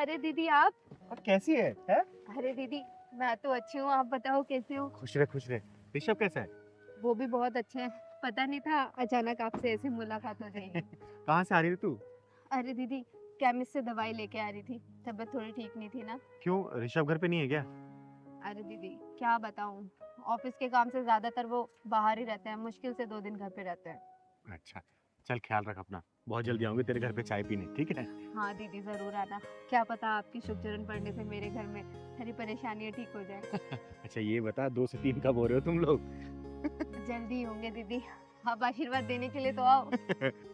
अरे दीदी आप। और कैसी है, हैं? अरे दीदी मैं तो अच्छी हूँ, आप बताओ कैसे हो। खुश रहे खुश रहे। ऋषभ कैसा है? वो भी बहुत अच्छे हैं। पता नहीं था अचानक आपसे ऐसे मुलाकात हो जाएगी। कहाँ से आ रही थी तू? अरे दीदी केमिस्ट से दवाई लेके आ रही थी, तबीयत थोड़ी ठीक नहीं थी ना। क्यों, ऋषभ घर पे नहीं है क्या? अरे दीदी क्या बताऊँ, ऑफिस के काम से ज्यादातर वो बाहर ही रहते हैं, मुश्किल से 2 दिन घर पे रहते हैं। अच्छा, चल ख्याल रख अपना। बहुत जल्दी आऊंगी तेरे घर पे चाय पीने, ठीक है? हाँ दीदी जरूर आना। क्या पता आपकी शुभ चरण पड़ने से मेरे घर में सारी परेशानियाँ ठीक हो जाए। अच्छा ये बता, 2 से 3 कब हो रहे हो तुम लोग? जल्दी होंगे दीदी, आप आशीर्वाद देने के लिए तो आओ।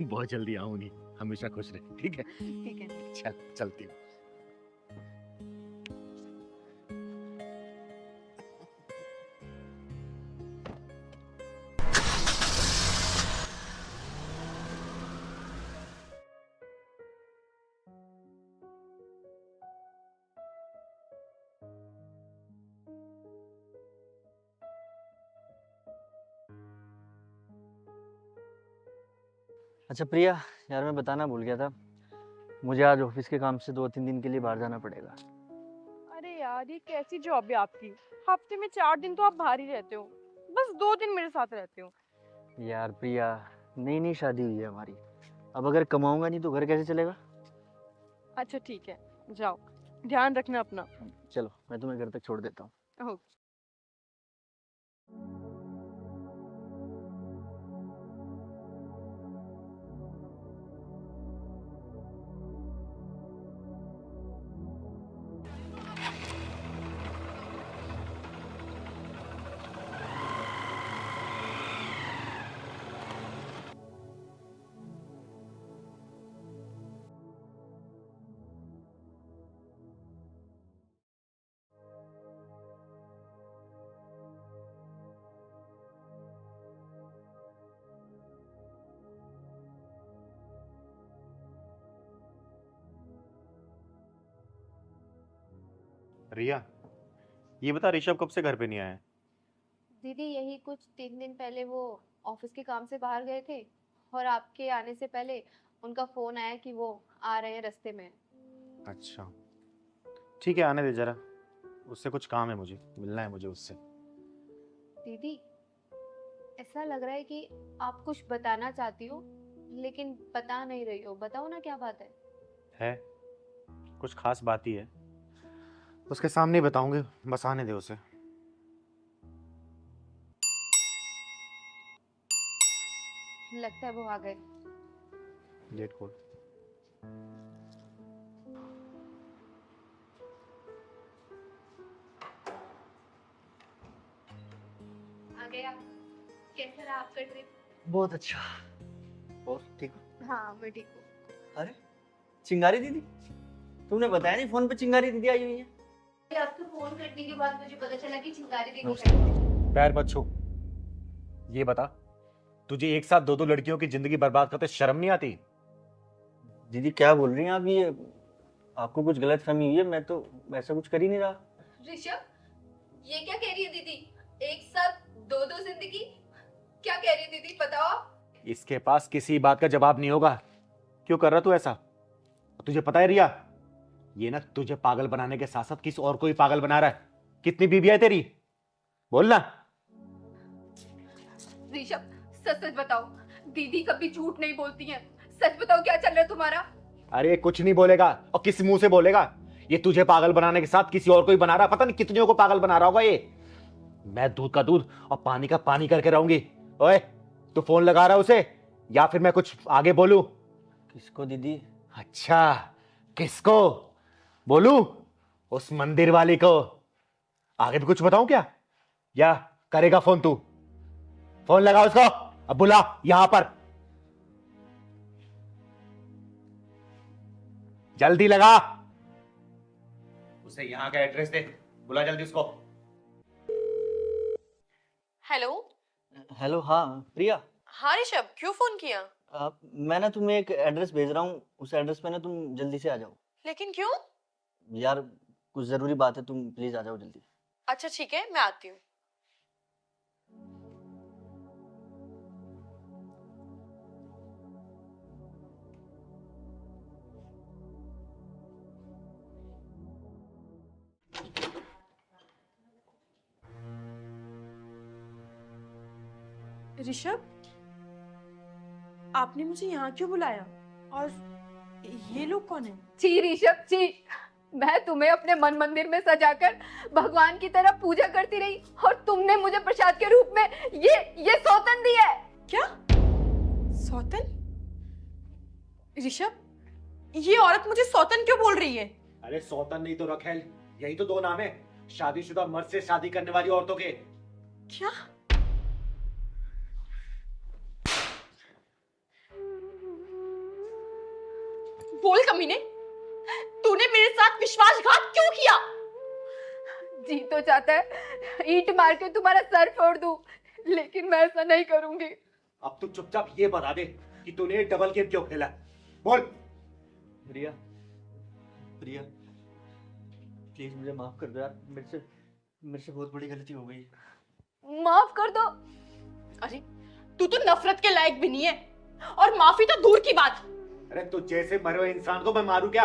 बहुत जल्दी आऊंगी। हमेशा खुश रहे, ठीक है? ठीक है। चल चलती हूँ। अच्छा प्रिया, यार मैं बताना भूल गया था, मुझे आज ऑफिस के काम से 2-3 दिन के लिए बाहर जाना पड़ेगा। अरे यार ये कैसी जॉब है आपकी। हफ्ते में 4 दिन तो आप बाहर ही रहते हो, बस 2 दिन मेरे साथ रहते हो। यार प्रिया, नई नई शादी हुई है हमारी, अब अगर कमाऊंगा नहीं तो घर कैसे चलेगा। अच्छा ठीक है, जाओ, ध्यान रखना अपना। चलो मैं तुम्हें घर तक छोड़ देता हूँ। ओके। रिया, ये बता ऋषभ कब से घर पे नहीं आया है? दीदी यही कुछ 3 दिन पहले वो ऑफिस के काम से बाहर गए थे, और आपके आने से पहले उनका फोन आया कि वो आ रहे हैं रास्ते में। अच्छा, ठीक है, आने दे जरा। उससे कुछ काम है, मुझे मिलना है मुझे उससे। दीदी ऐसा लग रहा है कि आप कुछ बताना चाहती हो लेकिन बता नहीं रही हो, बताओ ना क्या बात है, कुछ खास बात ही है। उसके सामने ही बताऊंगे, बस आने दे उसे। है। लगता है वो आ गए। गेट खोल। आ गया। कैसा रहा आपका ट्रिप? बहुत अच्छा। और ठीक हो? हाँ मैं ठीक हूँ। अरे चिंगारी दीदी, तुमने बताया नहीं फोन पे चिंगारी दीदी आई हुई है। आपको फोन करने के बाद मुझे पता चला कि चिंगारी दीदी नमस्ते। है। पैर मत छू। ये बता, तुझे एक साथ 2-2 लड़कियों की जिंदगी बर्बाद करते शर्म नहीं आती? दीदी क्या बोल रही हैं आप, ये आपको कुछ गलत फहमी हुई है, मैं तो वैसा कुछ कर ही नहीं रहा। ऋषभ ये क्या कह रही है दीदी, एक साथ 2-2 जिंदगी? क्या कह रही है दीदी, बताओ आप। इसके पास किसी बात का जवाब नहीं होगा। क्यों कर रहा तू ऐसा? तुझे पता है रिया, ये ना तुझे पागल बनाने के साथ साथ किसी और को भी पागल बना रहा है। कितनी बीबियां है तेरी, बोल ना। ऋषभ सच सच बताओ, दीदी कभी झूठ नहीं बोलती हैं, सच बताओ क्या चल रहा है तुम्हारा। अरे कुछ नहीं बोलेगा, और किस मुंह से बोलेगा? ये तुझे पागल बनाने के साथ किसी और को भी बना रहा है, पता नहीं कितनियों को पागल बना रहा होगा ये। मैं दूध का दूध और पानी का पानी करके रहूंगी। ओए, तू फोन लगा रहा है उसे, या फिर मैं कुछ आगे बोलूं? किसको दीदी? अच्छा, किसको बोलूं? उस मंदिर वाली को। आगे भी कुछ बताऊं क्या, या करेगा फोन तू? फोन लगा उसको, अब बुला यहां पर, जल्दी लगा। उसे यहां का एड्रेस दे, बुला जल्दी उसको। हेलो। हेलो, हाँ प्रिया। हाँ ऋषभ, क्यों फोन किया? मैं ना तुम्हें एक एड्रेस भेज रहा हूँ, उस एड्रेस पे ना तुम जल्दी से आ जाओ। लेकिन क्यों? यार कुछ जरूरी बात है, तुम प्लीज आ जाओ जल्दी। अच्छा ठीक है, मैं आती हूँ। ऋषभ, आपने मुझे यहाँ क्यों बुलाया? और ये लोग कौन है? छी ऋषभ छी, मैं तुम्हें अपने मन मंदिर में सजाकर भगवान की तरह पूजा करती रही और तुमने मुझे प्रसाद के रूप में ये सौतन दिया है। क्या? सौतन? ऋषभ, ये औरत मुझे सौतन क्यों बोल रही है? अरे सौतन नहीं तो रखेल, यही तो दो नाम है शादीशुदा मर्द से शादी करने वाली औरतों के। क्या? बोल कमीने, तूने मेरे साथ विश्वासघात क्यों किया? जी तो चाहता है ईंट मार के तुम्हारा सर फोड़ दूं, लेकिन मैं ऐसा नहीं करूंगी। अब तू चुपचाप ये बता दे कि तूने डबल गेम क्यों खेला। बोल। प्रिया, प्रिया प्लीज मुझे माफ कर दो यार, मेरे से बहुत बड़ी गलती हो गई। माफ कर दो? अरे तू तो नफरत के लायक भी नहीं है, और माफी तो दूर की बात। अरे तू जैसे मरे हुए इंसान को मैं मारूं क्या?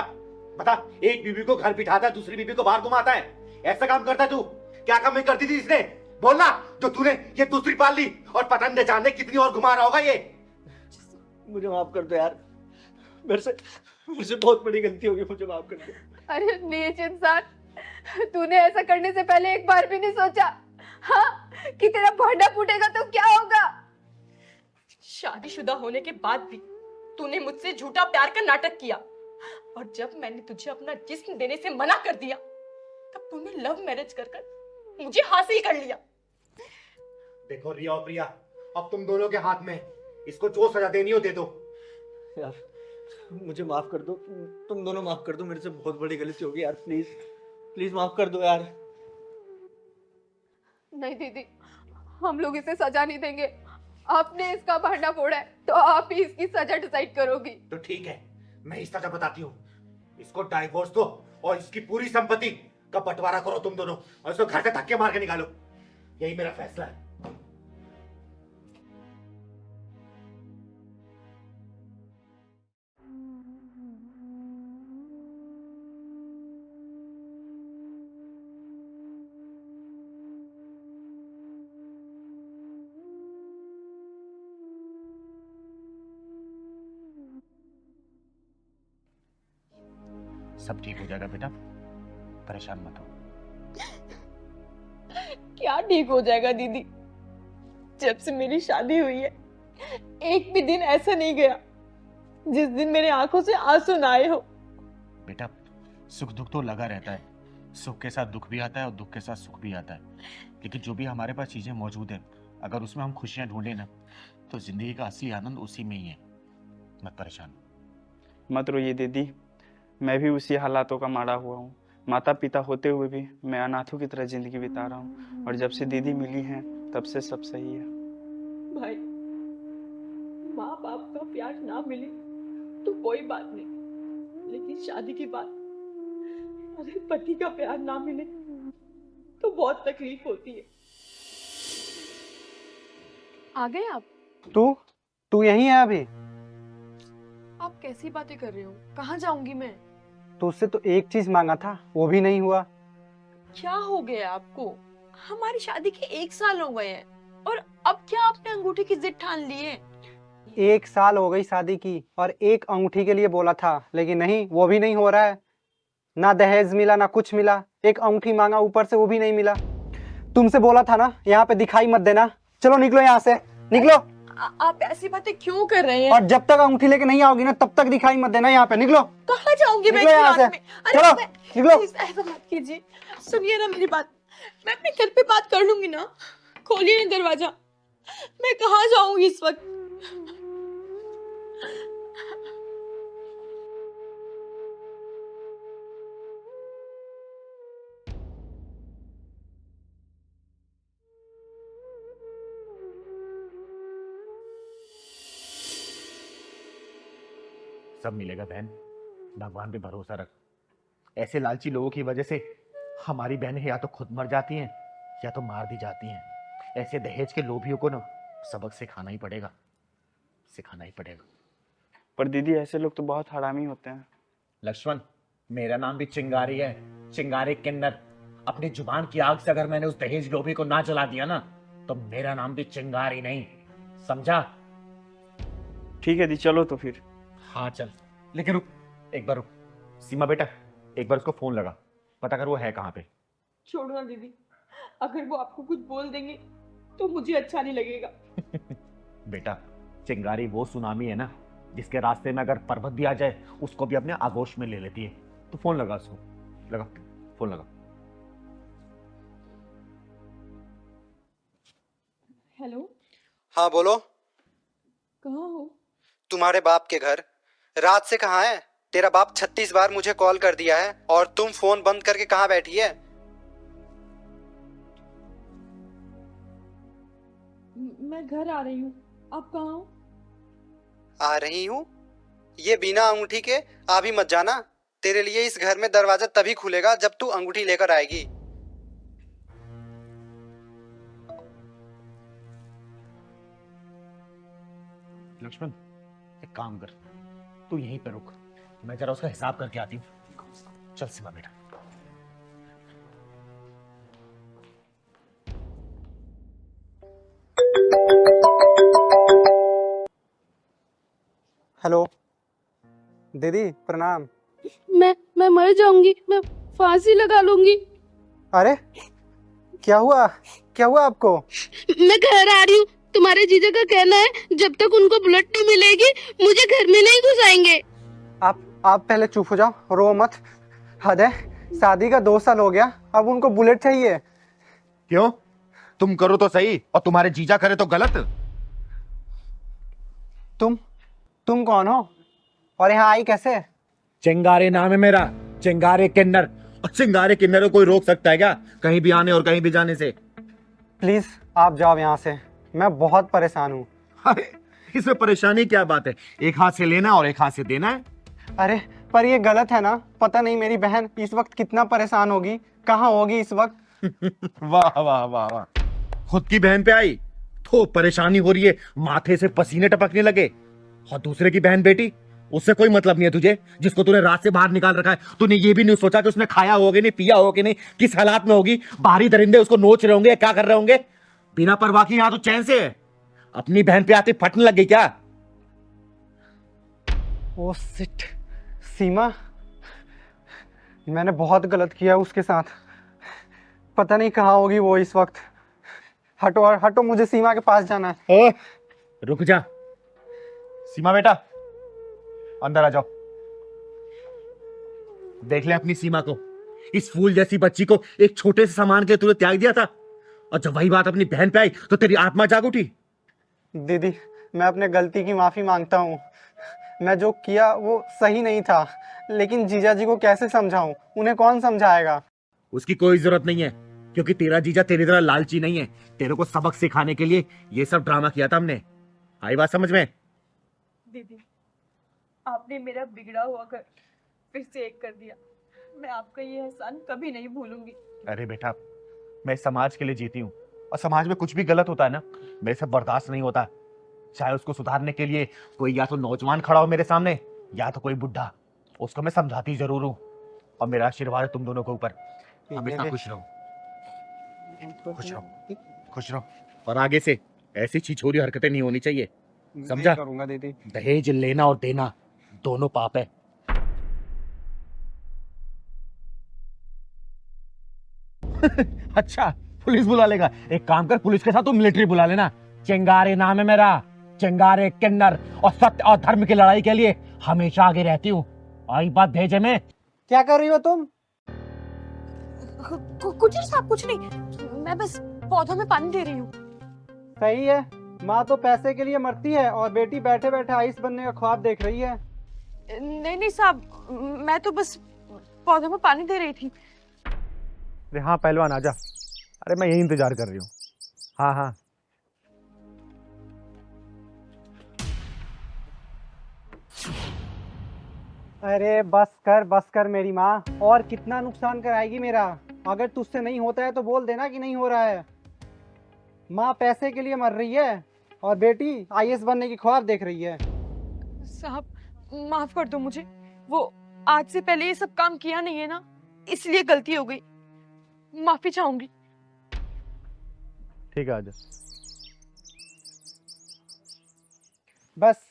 बता, एक बीवी को घर बिठाता है, दूसरी बीवी को बाहर घुमाता है, ऐसा काम करता है तू? क्या काम नहीं करती थी इसने? बोलना, जो तूने ये दूसरी पाल ली और पता न जाने कितनी और घुमा रहा होगा ये। मुझे माफ कर दो यार, मेरे से बहुत बड़ी गलती हो गई, मुझे माफ कर दो। अरे नीच इंसान, तूने ऐसा करने से पहले एक बार भी नहीं सोचा हाँ कि तेरा भांडा फूटेगा तो क्या होगा? शादीशुदा होने के बाद भी तूने मुझसे झूठा प्यार का नाटक किया, और जब मैंने तुझे अपना जिस्म देने से मना कर दिया, तब तूने लव मैरिज कर मुझे हासिल कर लिया। देखो रिया और प्रिया, अब तुम दोनों के हाथ में है, इसको जो सजा देनी हो दे दो। यार मुझे माफ कर दो, तुम दोनों माफ कर दो, मेरे से बहुत बड़ी गलती हो गई यार, प्लीज प्लीज माफ कर दो यार। नहीं दीदी, हम लोग इसे सजा नहीं देंगे। आपने इसका भांडा फोड़ा है तो आप ही इसकी सजा डिसाइड करोगी। तो ठीक है, मैं इस सजा बताती हूँ, इसको डाइवोर्स दो और इसकी पूरी संपत्ति का बंटवारा करो तुम दोनों, और इसको घर से धक्के मार के निकालो, यही मेरा फैसला है। सब ठीक हो जाएगा बेटा, परेशान मत हो। क्या ठीक हो जाएगा दीदी? जब से मेरी शादी हुई है, एक भी दिन ऐसा नहीं गया जिस दिन मेरे आंखों से आंसू ना आए हो। बेटा सुख दुख तो लगा रहता है, सुख के साथ दुख भी आता है और दुख के साथ सुख भी आता है, लेकिन जो भी हमारे पास चीजें मौजूद है, अगर उसमें हम खुशियां ढूंढे ना, तो जिंदगी का असली आनंद उसी में ही है। मत परेशान। मत रोइए दीदी, मैं भी उसी हालातों का मारा हुआ हूँ। माता पिता होते हुए भी मैं अनाथों की तरह जिंदगी बिता रहा हूँ, और जब से दीदी मिली हैं तब से सब सही है। भाई, माँ बाप का प्यार ना मिले तो कोई बात नहीं, लेकिन शादी के बाद अगर पति का प्यार ना मिले तो बहुत तकलीफ होती है। आ गए आप? तू यहीं है अभी? आप कैसी बातें कर रहे हो? कहाँ जाऊंगी मैं? तो उससे तो एक चीज मांगा था, वो भी नहीं हुआ। क्या हो गया आपको? हमारी शादी के 1 साल हो गए हैं, और अब क्या आपने अंगूठी की जिद ठान ली है? 1 साल हो गई शादी की और एक अंगूठी के लिए बोला था, लेकिन नहीं, वो भी नहीं हो रहा है। ना दहेज मिला ना कुछ मिला, एक अंगूठी मांगा ऊपर से वो भी नहीं मिला। तुमसे बोला था ना यहाँ पे दिखाई मत देना। चलो निकलो यहाँ से, निकलो। आप ऐसी बातें क्यों कर रहे हैं? और जब तक अंगूठी लेके नहीं आओगी ना, तब तक दिखाई मत देना यहाँ पे। निकलो। कहाँ जाऊंगी मैं? निकलो यहाँ से। चलो निकलो। प्लीज ऐसा मत कीजिए, सुनिए ना मेरी बात। मैं अपने घर पे बात कर लूंगी ना। खोलिए ना दरवाजा, मैं कहाँ जाऊंगी इस वक्त? सब मिलेगा बहन, भगवान पे भरोसा रख। ऐसे लालची लोगों की वजह से हमारी बहनें या तो खुद मर जाती हैं या तो मार दी जाती हैं। ऐसे दहेज के लोभियों को ना सबक सिखाना ही पड़ेगा, सिखाना ही पड़ेगा। पर दीदी ऐसे लोग तो बहुत हरामी होते हैं। लक्ष्मण, मेरा नाम भी चिंगारी है, चिंगारी किन्नर। अपनी जुबान की आग से अगर मैंने उस दहेज लोभी को ना जला दिया ना, तो मेरा नाम भी चिंगारी नहीं, समझा? ठीक है दी, चलो तो फिर। हाँ चल, लेकिन रुक, एक बार रुक। सीमा बेटा, एक बार उसको फोन लगा, पता कर वो है कहाँ पे। छोड़ो ना दीदी, अगर वो आपको कुछ बोल देंगे तो मुझे अच्छा नहीं लगेगा। बेटा, चिंगारी वो सुनामी है ना, जिसके रास्ते में अगर पर्वत भी आ जाए उसको भी अपने आगोश में ले लेती है। तो फोन लगा उसको, लगा फोन लगा। हेलो, हाँ बोलो। कहाँ हो? तुम्हारे बाप के घर। रात से कहाँ है? तेरा बाप 36 बार मुझे कॉल कर दिया है और तुम फोन बंद करके कहाँ बैठी है? मैं घर आ रही हूँ, आप कहाँ हो? आ रही हूँ? ये बिना अंगूठी के आ भी मत जाना। तेरे लिए इस घर में दरवाजा तभी खुलेगा जब तू अंगूठी लेकर आएगी। लक्ष्मण, एक काम कर, तू यहीं पे रुक, मैं जरा उसका हिसाब करके आती हूँ। चल सीमा बेटा। हेलो दीदी, प्रणाम। मैं मर जाऊंगी, मैं फांसी लगा लूंगी। अरे क्या हुआ? क्या हुआ आपको? मैं घर आ रही हूँ। तुम्हारे जीजा का कहना है जब तक उनको बुलेट नहीं मिलेगी मुझे घर में नहीं घुसाएंगे। आप पहले चुप हो जाओ, रो मत। हद है, शादी का 2 साल हो गया, अब उनको बुलेट चाहिए। क्यों? तुम करो तो सही और तुम्हारे जीजा करे तो गलत। तुम कौन हो और यहाँ आई कैसे? चिंगारे नाम है मेरा, चिंगारे किन्नर। और चिंगारे किन्नर को कोई रोक सकता है क्या कहीं भी आने और कहीं भी जाने से? प्लीज आप जाओ यहाँ से, मैं बहुत परेशान हूँ। अरे इसमें परेशानी क्या बात है? एक हाथ से लेना और एक हाथ से देना है। अरे पर ये गलत है ना? पता नहीं मेरी बहन इस वक्त कितना परेशान होगी, कहाँ होगी इस वक्त। वाह वाह वाह वाह, खुद की बहन पे आई तो परेशानी हो रही है, माथे से पसीने टपकने लगे। और दूसरे की बहन बेटी, उससे कोई मतलब नहीं है तुझे, जिसको तूने रात से बाहर निकाल रखा है। तूने ये भी नहीं सोचा कि उसने खाया होगा नहीं, पिया होगा नहीं, किस हालात में होगी। बाहरी दरिंदे उसको नोच रहे होंगे, क्या कर रहे होंगे। बिना परवाह की यहाँ तो चैन से है। अपनी बहन पे आते फटने लग गई क्या? ओ शिट, सीमा, मैंने बहुत गलत किया उसके साथ। पता नहीं कहाँ होगी वो इस वक्त। हटो हटो, मुझे सीमा के पास जाना है। रुक जा सीमा बेटा, अंदर आ जाओ। देख ले अपनी सीमा को, इस फूल जैसी बच्ची को एक छोटे से सामान के लिए तूने त्याग दिया था, और जब वही बात अपनी बहन पे आई तो तेरी आत्मा जाग उठी। दीदी, मैं अपने गलती की माफी मांगता हूँ। मैं जो किया वो सही नहीं था, लेकिन जीजा जी को कैसे समझाऊं? उन्हें कौन समझाएगा? उसकी कोई जरूरत नहीं है, क्योंकि तेरा जीजा तेरी तरह लालची नहीं है। तेरे को सबक सिखाने के लिए ये सब ड्रामा किया था हमने। आई बात समझ में? दीदी, आपने मेरा बिगड़ा हुआ घर फिर से एक कर दिया। मैं आपका ये एहसान कभी नहीं भूलूंगी। अरे बेटा, मैं समाज के लिए जीती हूँ, और समाज में कुछ भी गलत होता है ना, मेरे से बर्दाश्त नहीं होता। चाहे उसको सुधारने के लिए कोई या तो नौजवान खड़ा हो मेरे सामने, या तो कोई बुढ़ा, उसको मैं समझाती जरूर हूँ। और मेरा आशीर्वाद है तुम दोनों के ऊपर। हमेशा खुश रहो, खुश रहो, खुश रहो। और आगे से ऐसी छिछोरी हरकतें नहीं होनी चाहिए, समझा? करूंगा दीदी। दहेज लेना और देना दोनों पाप है। अच्छा, पुलिस बुला लेगा? एक काम कर, पुलिस के साथ तू मिलिट्री बुला लेना। चिंगारे नाम है मेरा, चिंगारे किन्नर, और सत्य और धर्म की लड़ाई के लिए हमेशा आगे रहती हूँ। आई बात भेजे में। क्या कर रही हो तुम? कुछ नहीं साहब, कुछ नहीं, मैं बस पौधों में पानी दे रही हूँ। सही है, माँ तो पैसे के लिए मरती है और बेटी बैठे बैठे आइस बनने का ख्वाब देख रही है। नहीं साहब, मैं तो बस पौधों में पानी दे रही थी। अरे हाँ पहलवान आजा। अरे मैं यही इंतजार कर रही हूँ। हाँ हाँ। अरे बस कर मेरी माँ, और कितना नुकसान कराएगी मेरा? अगर तुझसे नहीं होता है तो बोल देना कि नहीं हो रहा है। माँ पैसे के लिए मर रही है और बेटी आईएएस बनने की ख्वाब देख रही है। साहब माफ कर दो मुझे, वो आज से पहले ये सब काम किया नहीं है ना, इसलिए गलती हो गई, माफी चाहूंगी। ठीक है आजा। बस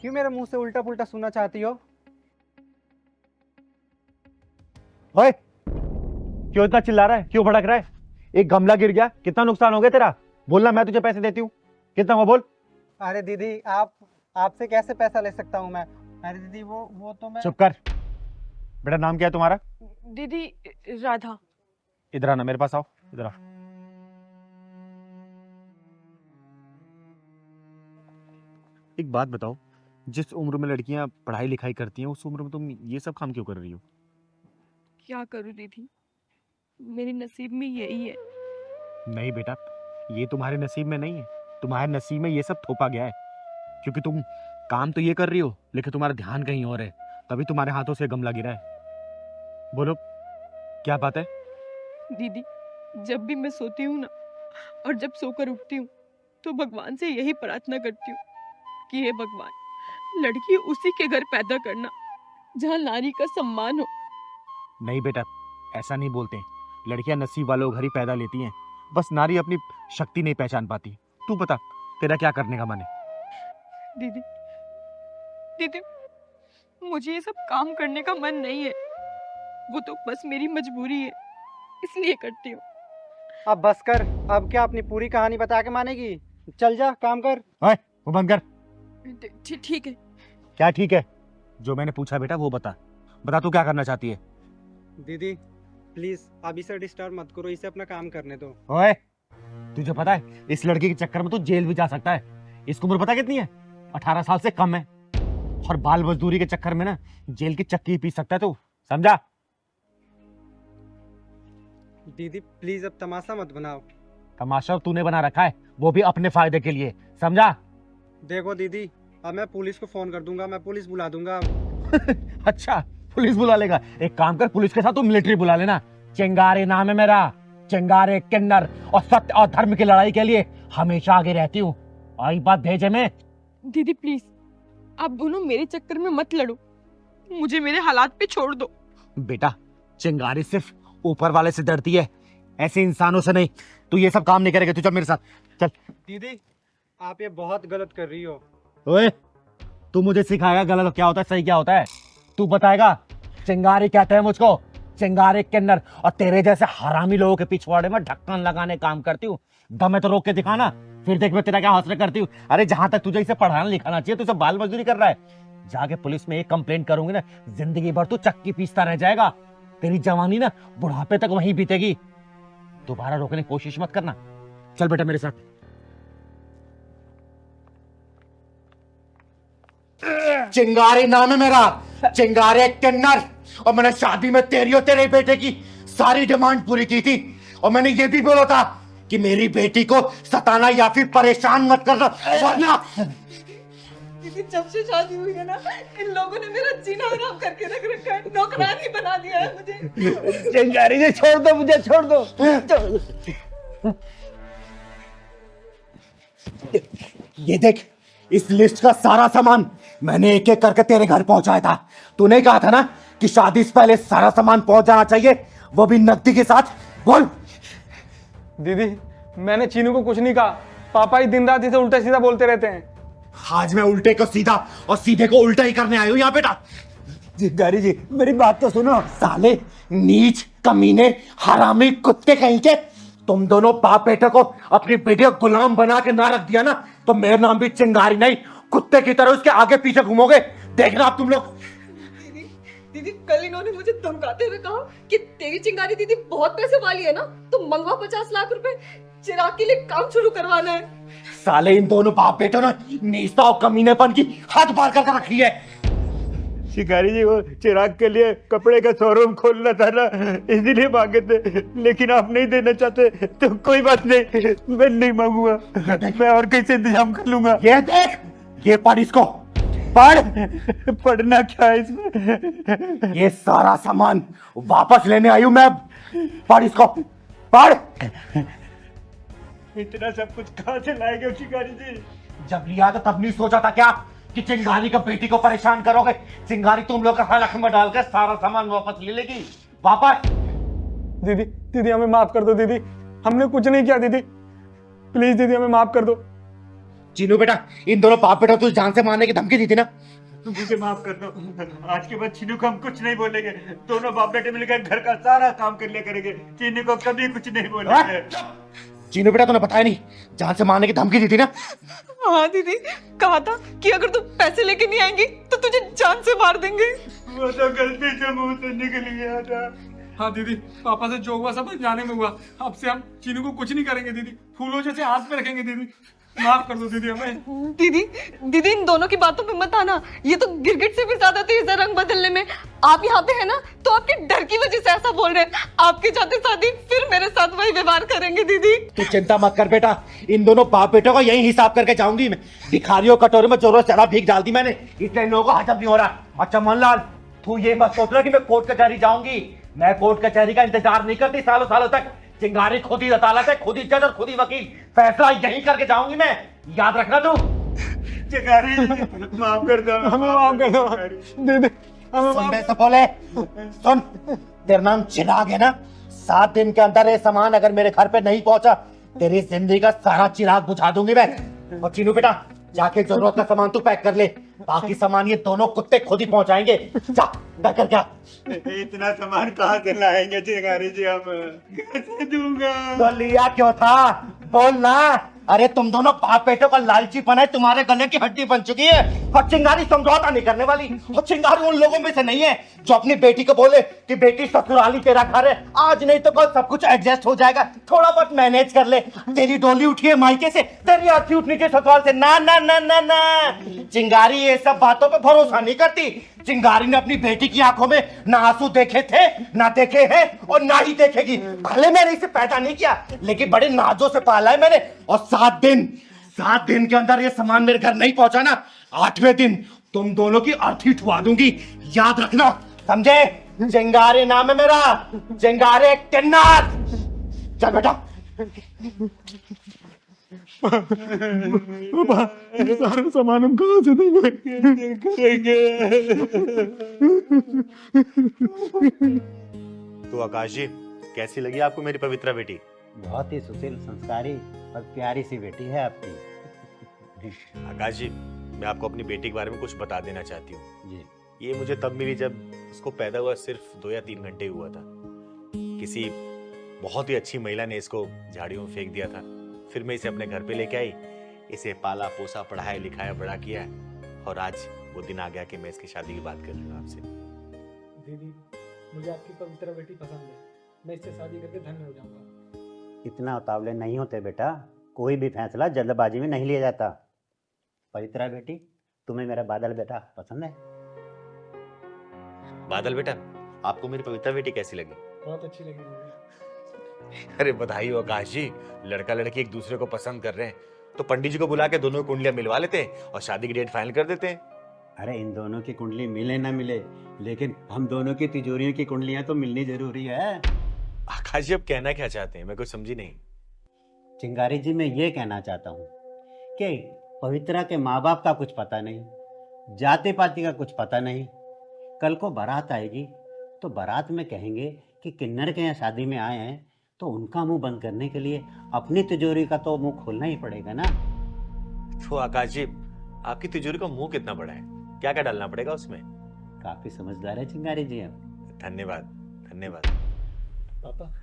क्यों मेरे मुंह से उल्टा पुल्टा सुनना चाहती हो? ओए, क्यों इतना चिल्ला रहा है, क्यों भड़क रहा है? एक गमला गिर गया, कितना नुकसान हो गया तेरा? बोलना, मैं तुझे पैसे देती हूँ। कितना हुआ बोल? अरे दीदी, आपसे कैसे पैसा ले सकता हूँ मैं? अरे दीदी, वो तो मैं... चुप कर। बेटा, नाम क्या है तुम्हारा? दीदी, राधा। इधर आना, मेरे पास आओ, इधर आ। एक बात बताओ, जिस उम्र में लड़कियां पढ़ाई लिखाई करती हैं उस उम्र में तुम ये सब काम क्यों कर रही हो? क्या करूं दीदी, मेरे नसीब में यही है। नहीं बेटा, ये तुम्हारे नसीब में नहीं है, तुम्हारे नसीब में ये सब थोपा गया है। क्योंकि तुम काम तो ये कर रही हो लेकिन तुम्हारा ध्यान कहीं और है, तभी तुम्हारे हाथों से गमला गिरा है। बोलो, क्या बात है? दीदी, जब भी मैं सोती हूँ ना और जब सोकर उठती हूँ तो भगवान से यही प्रार्थना करती हूँ कि हे भगवान, लड़की उसी के घर पैदा करना जहाँ नारी का सम्मान हो। नहीं बेटा, ऐसा नहीं बोलते। लड़कियां नसीब वालों घर ही पैदा लेती हैं, बस नारी अपनी शक्ति नहीं पहचान पाती। तू बता, तेरा क्या करने का मन है? दीदी, दीदी, मुझे ये सब काम करने का मन नहीं है, वो तो बस मेरी मजबूरी है, इसलिए करती हूँ। अब बस कर, अब क्या अपनी पूरी कहानी बता के मानेगी? चल जा, काम कर। ओए, वो बंद कर। ठीक है। क्या ठीक है? जो मैंने पूछा बेटा वो बता। बता, तू क्या करना चाहती है? दीदी प्लीज अब इसे डिस्टर्ब मत करो, इसे अपना काम करने दो। ओए, तुझे पता है इस लड़की के चक्कर में तू जेल भी जा सकता है। इसकी उम्र पता कितनी है? 18 साल से कम है। और बाल मजदूरी के चक्कर में ना जेल की चक्की पी सकता है तू, समझा? दीदी प्लीज अब तमाशा मत बनाओ। तमाशा तूने बना रखा है, वो भी अपने फायदे के लिए, समझा? देखो दीदी, अब मैं पुलिस को फोन कर दूंगा, मैं पुलिस बुला दूंगा। अच्छा, पुलिस बुला लेगा? एक काम कर, पुलिस के साथ तू मिलिट्री बुला लेना। चिंगारी नाम है मेरा, चिंगारी किन्नर, और सत्य और धर्म की लड़ाई के लिए हमेशा आगे रहती हूँ। आई बात भेजे में। दीदी प्लीज, आप दोनों मेरे चक्कर में मत लड़ो, मुझे मेरे हालात पे छोड़ दो। बेटा, चिंगारी सिर्फ ऊपर वाले से डरती है, ऐसे इंसानों से नहीं। तू ये सब काम नहीं करेगा, तू चल मेरे साथ चल। दीदी आप ये बहुत गलत कर रही हो। ओए, तू मुझे सिखाएगा गलत क्या होता है सही क्या होता है? तू बताएगा? चिंगारी कहते हैं मुझको, चिंगारी किन्नर। और तेरे जैसे हरामी लोगों के पिछवाड़े में ढक्कन लगाने काम करती हूँ। दम है तो रोक के दिखाना, फिर देख मैं तेरा क्या हौसला करती हूँ। अरे जहां तक तुझे इसे पढ़ाना लिखाना चाहिए, तू इसे बाल मजदूरी कर रहा है। जाके पुलिस में एक कंप्लेंट करूंगी ना, जिंदगी भर तू चक्की पीसता रह जाएगा। तेरी जवानी ना बुढ़ापे तक वहीं बीतेगी। दोबारा रोकने की कोशिश मत करना। चल बेटा मेरे साथ। चिंगारी नाम है मेरा, चिंगारी किन्नर। और मैंने शादी में तेरी और तेरे बेटे की सारी डिमांड पूरी की थी। और मैंने ये भी बोला था कि मेरी बेटी को सताना या फिर परेशान मत करना, वरना। दीदी जब से शादी हुई है ना, इन लोगों ने मेरा जीना हराम करके रख रखा है, नौकरानी बना दिया है मुझे। चिंगारी जी छोड़ दो मुझे, छोड़ दो। ये देख, इस लिस्ट का सारा सामान मैंने एक एक करके तेरे घर पहुंचाया था। तूने कहा था ना कि शादी से पहले सारा सामान पहुंच जाना चाहिए, वो भी नकदी के साथ। बोल। दीदी मैंने चीनू को कुछ नहीं कहा, पापा ही दिन रात इसे उल्टा सीधा बोलते रहते हैं। आज मैं उल्टे को सीधा और सीधे को उल्टा ही करने आया हूं यहाँ बेटा। चिंगारी जी मेरी बात तो सुनो। साले नीच कमीने हरामी कुत्ते कहीं के, तुम दोनों बाप बेटे को अपनी बेटी को गुलाम बना के ना रख दिया ना, तो मेरा नाम भी चिंगारी नहीं, कुत्ते की तरह उसके आगे पीछे घूमोगे। देखना आप तुम लोग। दीदी दीदी कल इन्होंने मुझे धमकाते हुए कहा कि तेरी चिंगारी दीदी बहुत पैसे वाली है ना, तो मंगवा 50 लाख रुपए, चिराग के लिए काम शुरू करवाना है। साले इन दोनों बाप बेटों ने नीचता और कमीनेपन की हद पार कर रखी है। शिकारी जी वो चिराग के लिए कपड़े का शोरूम खोलना था ना, इसीलिए मांगे थे, लेकिन आप नहीं देना चाहते तो कोई बात नहीं, मैं नहीं मांगूंगा, मैं और कैसे इंतजाम कर लूंगा। ये देख, ये पढ़ इसको, पढ़। पढ़ना क्या है इसमें? ये सारा सामान वापस लेने आई हूं मैं। पढ़ इसको, पढ़। इतना सब कुछ कहाँ से लाएंगे शिकारी जी? जब लिया था तब नहीं सोचा था क्या कि चिंगारी का बेटी को परेशान करोगे? चिंगारी तुम लोग का हलक में डालकर सारा सामान वापस ले लेगी। वापस। दीदी दीदी हमें माफ कर दो दीदी, हमने कुछ नहीं किया दीदी, प्लीज दीदी हमें माफ कर दो। चीनू बेटा, इन दोनों बाप बेटा तुझे जान से मारने की धमकी दी थी ना? मुझे माफ कर दो, आज के बाद चीनू को हम कुछ नहीं बोलेंगे। दोनों बाप बेटे मिलकर घर का सारा काम कर लिया करेंगे। चीनू को कभी कुछ नहीं बोलेंगे। चीनू बेटा, तूने बताया नहीं, जान से मारने की धमकी दी थी ना? हाँ दीदी, कहा था कि अगर तू पैसे लेके नहीं आएंगी तो तुझे जान से मार देंगे। वो तो गलती से मुंह से निकल गया था। हाँ दीदी, पापा से जो हुआ सब अनजाने में हुआ। अब से हम चीनू को कुछ नहीं करेंगे दीदी, फूलों जैसे हाथ पे रखेंगे दीदी। माफ कर दो दीदी हमें। दीदी दीदी इन दोनों की बातों पे मत आना, ये तो गिरगिट से भी ज्यादा तेज है रंग बदलने में। आप यहाँ पे है ना तो आपके डर की वजह से ऐसा बोल रहे हैं। आपके जाते साथ ही फिर मेरे साथ वही व्यवहार करेंगे दीदी। तू चिंता मत कर बेटा, इन दोनों बाप बेटों का यही हिसाब करके जाऊंगी मैं। भिखारियों कटोरे में जोरों से शराब भीग डाल दी मैंने, इसलिए इन लोगों को हजम नहीं हो रहा। और चमन लाल, तू ये मत सोच रहा कि मैं कोर्ट कचहरी जाऊंगी। मैं कोर्ट कचहरी का इंतजार नहीं करती सालों सालों तक। चिंगारी खुद ही अदालत है, खुद ही जज और खुद ही वकील। फैसला यही करके जाऊंगी मैं, याद रखना तू। चिंगारी माफ कर दो, हमें माफ कर दो दीदी, हमें सुन बे सपोले, सुन, तेरा नाम चिराग है ना? 7 दिन के अंदर ये सामान अगर मेरे घर पे नहीं पहुंचा, तेरी जिंदगी का सारा चिराग बुझा दूंगी मैं। और चीनू बेटा, जाके जरूरत का सामान तू पैक कर ले, बाकी सामान ये दोनों कुत्ते खुद ही पहुंचाएंगे। जा पैक कर क्या। इतना सामान कहाँ से लाएंगे चिंगारी जी, हम कैसे दूंगा? तो लिया क्यों था, बोल ना। अरे तुम दोनों बाप बेटों का लालची पना है, तुम्हारे गले की हड्डी बन चुकी है। और चिंगारी समझौता नहीं करने वाली। और चिंगारी उन लोगों में से नहीं है जो अपनी बेटी को बोले कि बेटी ससुराली तेरा घर है, आज नहीं तो कल सब कुछ एडजस्ट हो जाएगा, थोड़ा बहुत मैनेज कर ले। तेरी डोली उठी है मायके से, तेरी अर्थी उठनी चाहिए ससुराल से। ना ना ना ना ना, चिंगारी ये सब बातों पे भरोसा नहीं करती। चिंगारी ने अपनी बेटी की आंखों में ना आंसू देखे थे, ना देखे हैं और ना ही देखेगी। भले मैंने इसे पैदा नहीं किया, लेकिन बड़े नाजों से पाला है मैंने। और 7 दिन के अंदर ये सामान मेरे घर नहीं पहुंचा ना, 8वें दिन तुम दोनों की अर्थी ठुआ दूंगी, याद रखना, समझे? चिंगारी नाम है मेरा, चिंगारी किन्नर। चल बेटा। सारा सामान हम कहाँ से देंगे? तो आकाश जी, कैसी लगी आपको मेरी पवित्रा बेटी? बहुत ही सुशील, संस्कारी और प्यारी सी बेटी है आपकी। आकाश जी, मैं आपको अपनी बेटी के बारे में कुछ बता देना चाहती हूँ। जी, ये मुझे तब मिली जब उसको पैदा हुआ सिर्फ 2 या 3 घंटे हुआ था। किसी बहुत ही अच्छी महिला ने इसको झाड़ियों में फेंक दिया था। फिर मैं इसे अपने घर पे लेके आई, इसे पाला पोसा, पढ़ाया लिखाया, बड़ा किया, और आज वो दिन आ गया कि मैं इसकी शादी की बात कर रही हूँ आपसे। दीदी, मुझे आपकी पवित्र बेटी पसंद है, मैं इससे शादी करके धन्य हो जाऊंगा। इतना उतावले नहीं होते बेटा, कोई भी फैसला जल्दबाजी में नहीं लिया जाता। पवित्रा बेटी, तुम्हें मेरा बादल बेटा पसंद है? बादल बेटा, आपको मेरी पवित्रा बेटी कैसी लगी? बहुत अच्छी लगी मुझे। अरे बधाई हो आकाश जी, लड़का लड़की एक दूसरे को पसंद कर रहे हैं, तो पंडित जी को बुला के दोनों कुंडलियां मिलवा लेते हैं और शादी की डेट फाइनल कर देते हैं। अरे इन दोनों की कुंडली मिले ना मिले, लेकिन हम दोनों की तिजोरियों की कुंडलियां तो मिलनी जरूरी है। आकाश जी, अब कहना क्या चाहते हैं, मैं कुछ समझी नहीं। चिंगारी जी, मैं ये कहना चाहता हूँ कि पवित्रा के माँ बाप का कुछ पता नहीं, जाति पाति का कुछ पता नहीं। कल को बारात आएगी तो बारात में कहेंगे कि किन्नर के यहाँ शादी में आए हैं, तो उनका मुंह बंद करने के लिए अपनी तिजोरी का तो मुंह खोलना ही पड़ेगा ना। तो आकाश जी, आपकी तिजोरी का मुंह कितना बड़ा है, क्या क्या डालना पड़ेगा उसमें? काफी समझदार है चिंगारी जी हम। धन्यवाद धन्यवाद। पापा,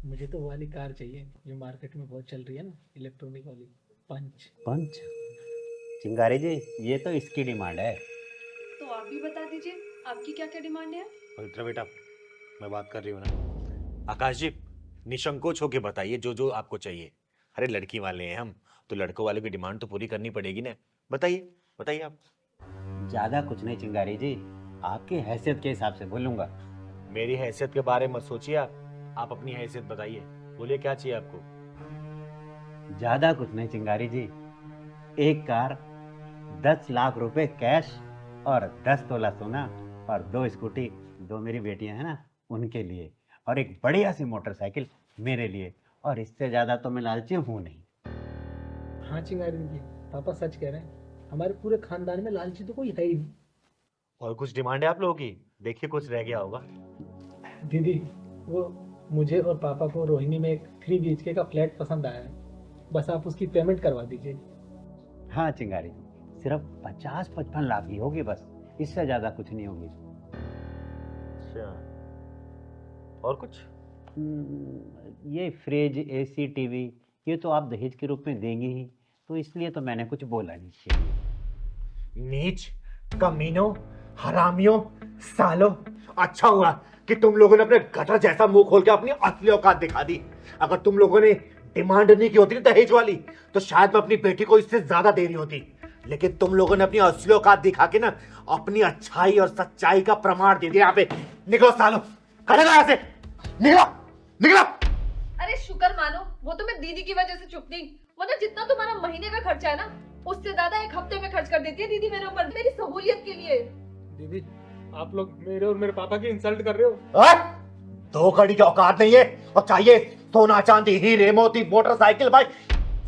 मुझे तो वो वाली कार चाहिए जो मार्केट में बहुत चल रही है ना, इलेक्ट्रॉनिक वाली, पंच। चिंगारी जी, ये तो इसकी डिमांड है। तो आप भी बता दीजिए, आपकी क्या क्या डिमांड है? पवित्रा बेटा, मैं बात कर रही हूँ ना। आकाश जी, निसंकोच होके बताइए जो जो आपको चाहिए। अरे लड़की वाले हैं हम, तो लड़कों वालों की डिमांड तो पूरी करनी पड़ेगी ना। बताइए बताइए आप। ज्यादा कुछ नहीं चिंगारी जी, आपकी हैसियत के हिसाब से बोलूंगा। मेरी हैसियत के बारे में मत सोचिए आप अपनी हैसियत बताइए, बोलिए क्या चाहिए आपको। ज्यादा कुछ नहीं चिंगारी जी, एक कार, 10 लाख रुपए कैश और 10 तोला सोना और 2 स्कूटी, 2 मेरी बेटियां हैं ना उनके लिए, और एक बढ़िया सी मोटरसाइकिल मेरे लिए, और इससे ज्यादा तो मैं लालची हूँ नहीं। हाँ चिंगारी जी, पापा सच कह रहे हैं, हमारे पूरे खानदान में लालची तो कोई है ही नहीं। और कुछ डिमांड है आप लोगों की? देखिए कुछ रह गया होगा। दीदी, वो मुझे और पापा को रोहिणी में एक 3 BHK का फ्लैट पसंद आया है, बस आप उसकी पेमेंट करवा दीजिए। हाँ चिंगारी जी, सिर्फ 50-55 लाख ही होगी बस, इससे ज्यादा कुछ नहीं होगी। अच्छा, और कुछ? ये फ्रिज, एसी, टीवी ये तो आप दहेज के रूप में देंगे ही, तो इसलिए तो मैंने कुछ बोला नहीं। नीच, कमीनों, हरामियों, सालों, अच्छा हुआ कि तुम लोगों ने अपने गटर जैसा मुंह खोल के अपनी असली औकात दिखा दी। अगर तुम लोगों ने डिमांड नहीं की होती ना दहेज वाली, तो शायद मैं अपनी बेटी को इससे ज्यादा दे रही होती। लेकिन तुम लोगों ने अपनी असली औकात दिखा के ना अपनी अच्छाई और सच्चाई का प्रमाण दे दिया। यहाँ पे निकलो सालों, खड़े रहो यहाँ से, निकलो निकलो। अरे शुक्र मानो वो तो मैं दीदी की वजह से चुप थी, वरना जितना तुम्हारा महीने का खर्चा है ना उससे ज्यादा एक हफ्ते में खर्च कर देती है दीदी मेरे ऊपर, मेरी सहूलियत के लिए। दीदी आप लोग मेरे और मेरे पापा की इंसल्ट कर रहे हो। दो कड़ी की औकात नहीं है और चाहिए सोना चांदी हीरे मोती मोटरसाइकिल। भाई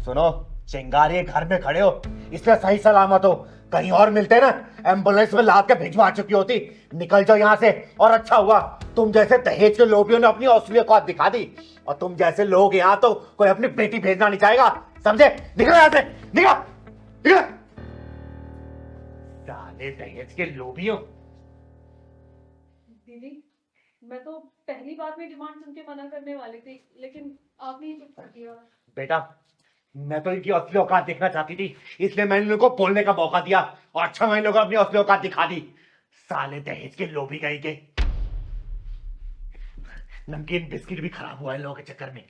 सुनो, चिंगारी घर में खड़े हो इसलिए सही सलामत हो, कहीं और मिलते ना एम्बुलेंस में लाद के भिजवा चुकी होती। निकल जाओ यहाँ से। और अच्छा हुआ तुम जैसे दहेज के लोभियों ने अपनी असली औकात दिखा दी, और तुम जैसे लोग यहाँ तो कोई अपनी बेटी भेजना नहीं चाहेगा, समझे? निकलो यहाँ से, निकलो निकलो। साले दहेज के लोभियों। दीदी मैं तो पहली बार में डिमांड सुन के मना करने वाली थी, लेकिन आपने ही चुप कर दिया। बेटा मैं तो इनकी असली औकात देखना चाहती थी, इसलिए मैंने इनको बोलने का मौका दिया, और अच्छा मैंने लोगों अपनी असली औकात दिखा दी। साले दहेज के लोभी कहीं के। नमकीन बिस्किट भी खराब हुआ है लोगों के चक्कर में।